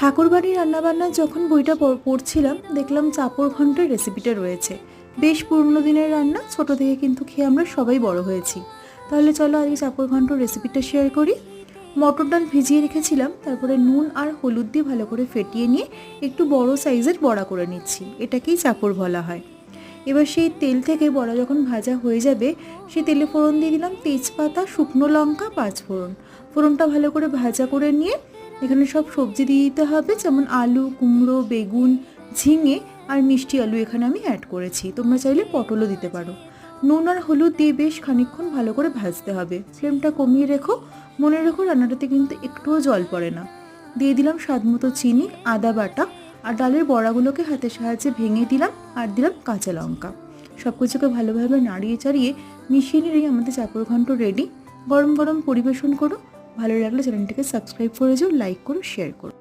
ঠাকুরবাড়ির রান্নাবান্নার যখন বইটা পড়ছিলাম দেখলাম চাপড় ঘন্টের রেসিপিটা রয়েছে। বেশ পুরনো দিনের রান্না, ছোট থেকে কিন্তু খেয়ে আমরা সবাই বড় হয়েছি। তাহলে চলো আজকে চাপড় ঘন্টর রেসিপিটা শেয়ার করি। মটর ডাল ভিজিয়ে রেখেছিলাম, তারপরে নুন আর হলুদ দিয়ে ভালো করে ফেটিয়ে নিয়ে একটু বড় সাইজের বড়া করে নিচ্ছি। এটাকেই চাপড় বলা হয়। এবার সেই তেল থেকে বড়া যখন ভাজা হয়ে যাবে সেই তেলে ফোড়ন দিয়ে দিলাম তেজপাতা, শুকনো লঙ্কা, 5 ফোড়ন। ফোড়নটা ভালো করে ভাজা করে নিয়ে এখানে সব সবজি দিয়ে দিতে হবে, যেমন আলু, কুমড়ো, বেগুন, ঝিঙে আর মিষ্টি আলু এখানে আমি অ্যাড করেছি। তোমরা চাইলে পটলও দিতে পারো। নুন আর হলুদ দিয়ে বেশ খানিকক্ষণ ভালো করে ভাজতে হবে। ফ্লেমটা কমিয়ে রেখো। মনে রেখো রান্নাটাতে কিন্তু একটুও জল পড়ে না। দিয়ে দিলাম স্বাদ মতো চিনি, আদা বাটা আর ডালের বড়াগুলোকে হাতের সাহায্যে ভেঙে দিলাম আর দিলাম কাঁচা লঙ্কা। সব কিছুকে ভালোভাবে নাড়িয়ে চাড়িয়ে মিশিয়ে নিলেই আমাদের চাপড় ঘন্ট রেডি। গরম গরম পরিবেশন করো। ভালো লাগলে চ্যানেলটিকে সাবস্ক্রাইব করে যাও, লাইক করো, শেয়ার করো।